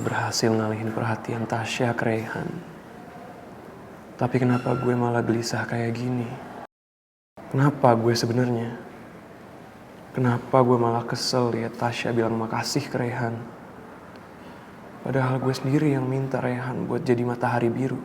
telah berhasil ngalihin perhatian Tasya ke Reyhan. Tapi kenapa gue malah gelisah kayak gini? Kenapa gue sebenarnya? Kenapa gue malah kesel liat Tasya bilang makasih ke Reyhan? Padahal gue sendiri yang minta Reyhan buat jadi matahari biru.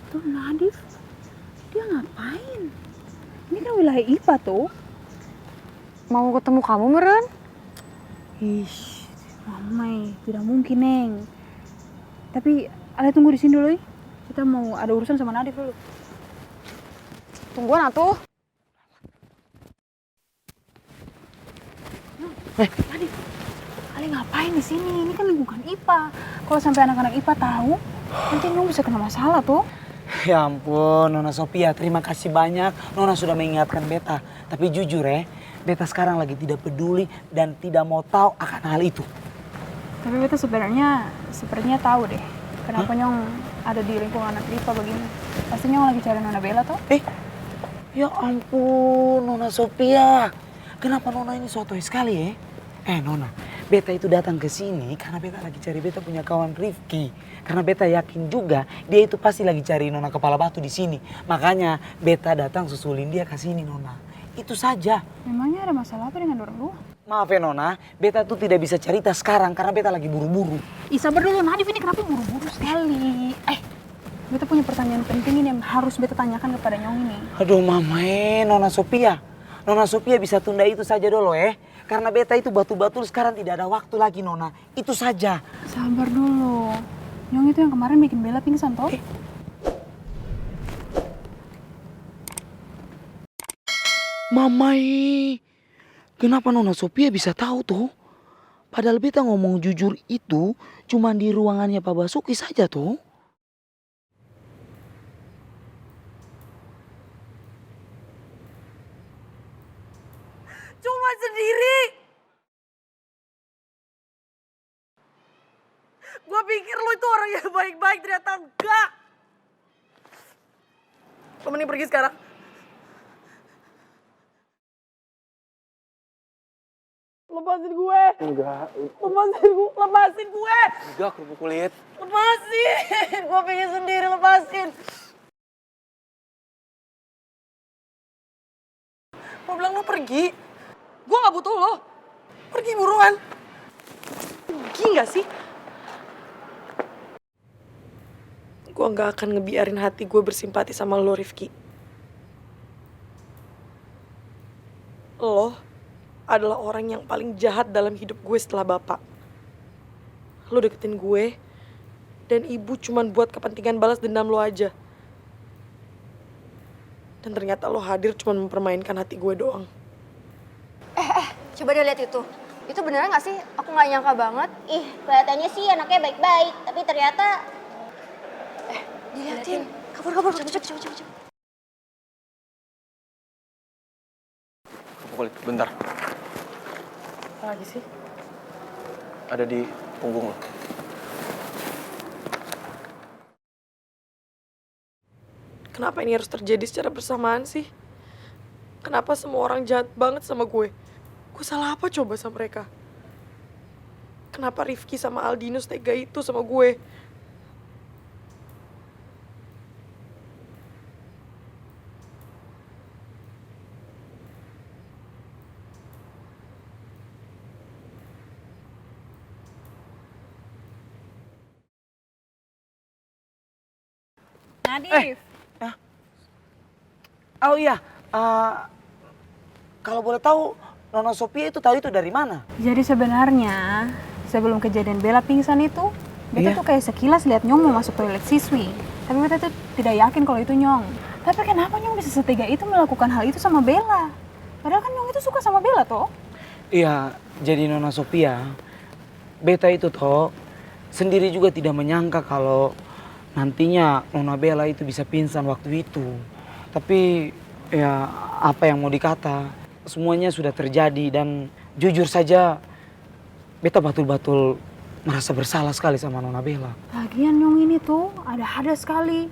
Tuh Nadif, dia ngapain? Ini kan wilayah IPA tuh. Mau ketemu kamu, Meren? Ih, ramai, tidak mungkin, Neng. Tapi, Ale tunggu di sini dulu, ya. Kita mau ada urusan sama Nadif dulu. Tungguan atuh. Nadif, Ale ngapain di sini? Ini kan lingkungan IPA. Kalau sampai anak-anak IPA tahu, nanti Nyong bisa kena masalah tuh. Ya ampun, Nona Sophia, terima kasih banyak. Nona sudah mengingatkan beta. Tapi jujur beta sekarang lagi tidak peduli dan tidak mau tahu akan hal itu. Tapi beta sepertinya tahu deh. Kenapa Nyong ada di lingkungan anak IPA begini. Pasti Nyong lagi cari Nona Bella tuh. Ya ampun, Nona Sophia. Kenapa Nona ini sotoy sekali Nona, beta itu datang ke sini karena beta lagi cari beta punya kawan Rifki. Karena beta yakin juga dia itu pasti lagi cari Nona kepala batu di sini. Makanya beta datang susulin dia ke sini, Nona. Itu saja. Memangnya ada masalah apa dengan orang dua? Maaf Nona, beta tuh tidak bisa cerita sekarang karena beta lagi buru-buru. Ih, sabar dulu, Nadif, ini kenapa buru-buru sekali? Beta punya pertanyaan penting ini yang harus beta tanyakan kepada Nyong ini. Aduh mama Nona Sophia. Nona Sophia bisa tunda itu saja dulu Karena beta itu batu-batu sekarang tidak ada waktu lagi Nona. Itu saja. Sabar dulu. Nyong itu yang kemarin bikin Bella pingsan toh? Mamai, kenapa Nona Sophia bisa tahu tuh? Padahal beta ngomong jujur itu cuma di ruangannya Pak Basuki saja tuh. Cuma sendiri. Gue pikir lo itu orang yang baik-baik, ternyata enggak. Lo mending pergi sekarang. Lepasin gue. Enggak. Lepasin gue. Enggak, kerupuk kulit. Lepasin. Gue pengen sendiri, lepasin. Gue bilang lo pergi. Gue gak butuh lo. Pergi buruan. Pergi gak sih? Gue gak akan ngebiarin hati gue bersimpati sama lo, Rifki. Lo adalah orang yang paling jahat dalam hidup gue setelah bapak. Lo deketin gue, dan ibu cuman buat kepentingan balas dendam lo aja. Dan ternyata lo hadir cuman mempermainkan hati gue doang. Coba deh lihat itu. Itu beneran gak sih? Aku gak nyangka banget. Ih, kelihatannya sih anaknya baik-baik, tapi ternyata Dilihatin. Kabur. Cepet. Kerupuk kulit, bentar. Apa lagi sih? Ada di punggung lo. Kenapa ini harus terjadi secara bersamaan sih? Kenapa semua orang jahat banget sama gue? Gue salah apa coba sama mereka? Kenapa Rifki sama Aldino tega itu sama gue? Nadif. Oh iya, kalau boleh tahu Nona Sophia itu tahu itu dari mana? Jadi sebenarnya sebelum kejadian Bella pingsan itu, beta Iya. tuh kayak sekilas lihat Nyong mau masuk toilet siswi. Tapi beta tuh tidak yakin kalau itu Nyong. Tapi kenapa Nyong bisa setega itu melakukan hal itu sama Bella? Padahal kan Nyong itu suka sama Bella toh. Iya, jadi Nona Sophia, beta itu toh sendiri juga tidak menyangka kalau nantinya Nona Bella itu bisa pingsan waktu itu. Tapi ya apa yang mau dikata, semuanya sudah terjadi dan jujur saja beta betul-betul merasa bersalah sekali sama Nona Bella. Lagian Nyong ini tuh ada sekali.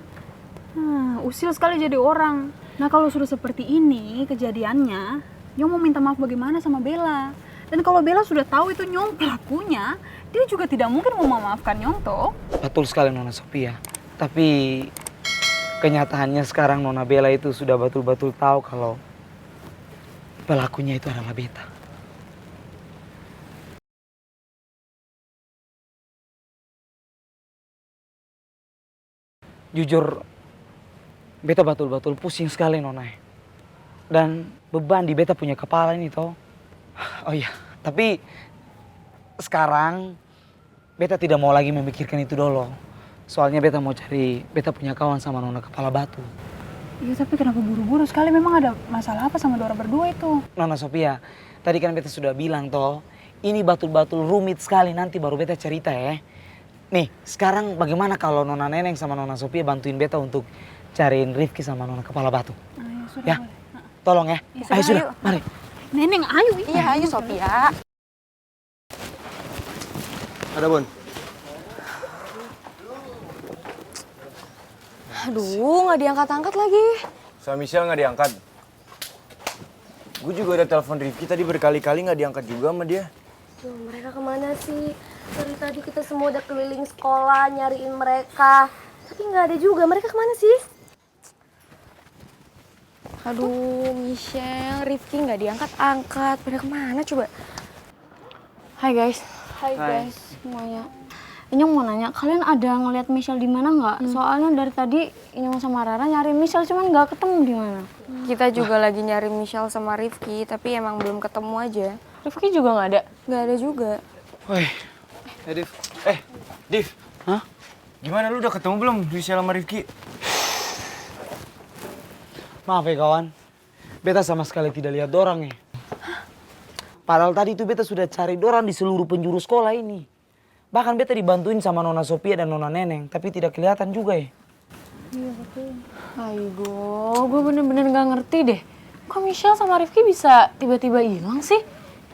Usil sekali jadi orang. Nah kalau sudah seperti ini kejadiannya, Nyong mau minta maaf bagaimana sama Bella. Dan kalau Bella sudah tahu itu Nyong pelakunya, dia juga tidak mungkin mau memaafkan Nyong toh. Betul sekali Nona Sophia. Tapi kenyataannya sekarang Nona Bella itu sudah betul-betul tahu kalau pelakunya itu adalah beta. Jujur, beta betul-betul pusing sekali Nona. Dan beban di beta punya kepala ini toh. Oh iya, tapi sekarang beta tidak mau lagi memikirkan itu dulu. Soalnya beta mau cari beta punya kawan sama Nona Kepala Batu. Iya tapi kenapa buru-buru sekali? Memang ada masalah apa sama Dora berdua itu? Nona Sophia, tadi kan beta sudah bilang toh, ini betul-betul rumit sekali, nanti baru beta cerita ya. Nih, sekarang bagaimana kalau Nona Neneng sama Nona Sophia bantuin beta untuk cariin Rifki sama Nona Kepala Batu? Ya sudah Ya, boleh. tolong ya. Ya, Ayo sudah, sudah, ayo. mari. Neneng, ayo. Iya, ayo Sophia. Ada Bon. Aduh, nggak diangkat-angkat lagi. Sama Michelle nggak diangkat. Gue juga udah telepon Rifki tadi berkali-kali nggak diangkat juga sama dia. Duh, mereka kemana sih? Dari tadi kita semua udah keliling sekolah nyariin mereka. Tapi nggak ada juga. Mereka kemana sih? Aduh, Michelle, Rifki nggak diangkat-angkat. Pada kemana coba? Hai guys. Hai guys semuanya. Inyong mau nanya, kalian ada ngeliat Michelle di mana nggak? Soalnya dari tadi Inyong sama Rara nyari Michelle cuman nggak ketemu di mana. Kita juga lagi nyari Michelle sama Rifki, tapi emang belum ketemu aja. Rifki juga nggak ada? Nggak ada juga. Woi, Div. Div. Hah? Gimana lu udah ketemu belum Michelle sama Rifki? Maaf ya kawan, beta sama sekali tidak lihat dorang ya. Padahal tadi itu beta sudah cari dorang di seluruh penjuru sekolah ini. Bahkan beta dibantuin sama Nona Sophia dan Nona Neneng, tapi tidak kelihatan juga ya. Iya betul. Aigo, gue bener-bener gak ngerti deh. Kok Michelle sama Rifki bisa tiba-tiba hilang sih?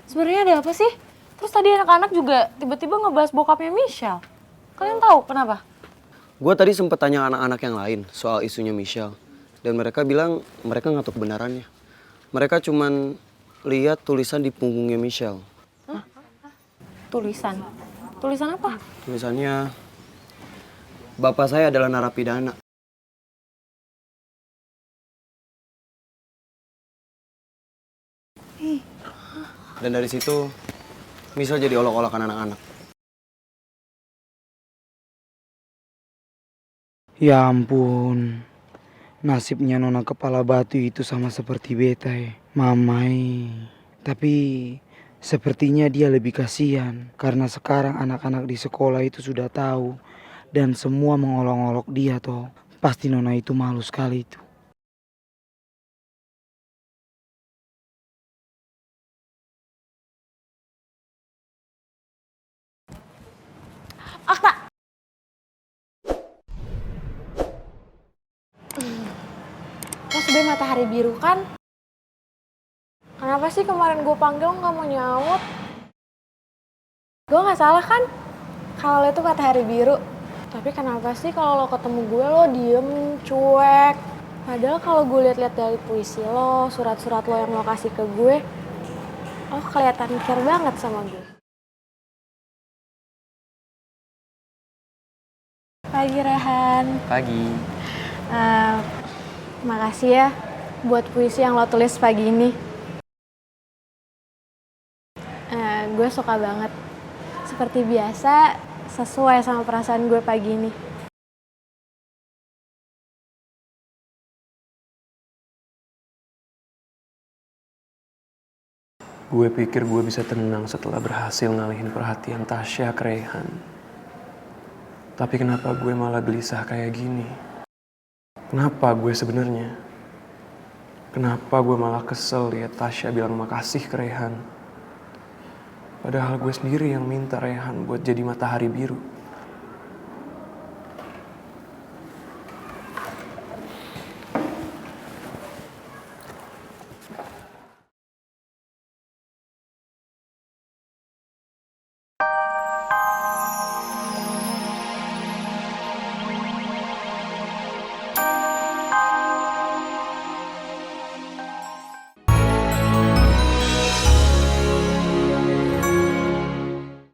Sebenarnya ada apa sih? Terus tadi anak-anak juga tiba-tiba ngebahas bokapnya Michelle. Kalian tahu kenapa? Gue tadi sempet tanya anak-anak yang lain soal isunya Michelle. Dan mereka bilang mereka nggak tahu kebenarannya. Mereka cuman lihat tulisan di punggungnya Michelle. Hah? Tulisan? Tulisan apa? Tulisannya, bapak saya adalah narapidana. Dan dari situ, Michelle jadi olok-olokan anak-anak. Ya ampun, nasibnya Nona Kepala Batu itu sama seperti beta ya. Mamai. Tapi sepertinya dia lebih kasihan karena sekarang anak-anak di sekolah itu sudah tahu dan semua mengolok-olok dia toh. Pasti Nona itu malu sekali itu. Akta! Lo sebenernya Matahari Biru kan? Kenapa sih kemarin gue panggil lo gak mau nyaut? Gue gak salah kan? Kalau lo itu Matahari Biru. Tapi kenapa sih kalau lo ketemu gue lo diem, cuek? Padahal kalau gue liat-liat dari puisi lo, surat-surat lo yang lo kasih ke gue, lo kelihatan care banget sama gue. Pagi Rehan. Pagi. Makasih ya buat puisi yang lo tulis pagi ini. Gue suka banget. Seperti biasa, sesuai sama perasaan gue pagi ini. Gue pikir gue bisa tenang setelah berhasil ngalihin perhatian Tasya ke Rehan. Tapi kenapa gue malah gelisah kayak gini? Kenapa gue sebenarnya? Kenapa gue malah kesel liat Tasya bilang makasih ke Rehan? Padahal gue sendiri yang minta Rehan buat jadi Matahari Biru.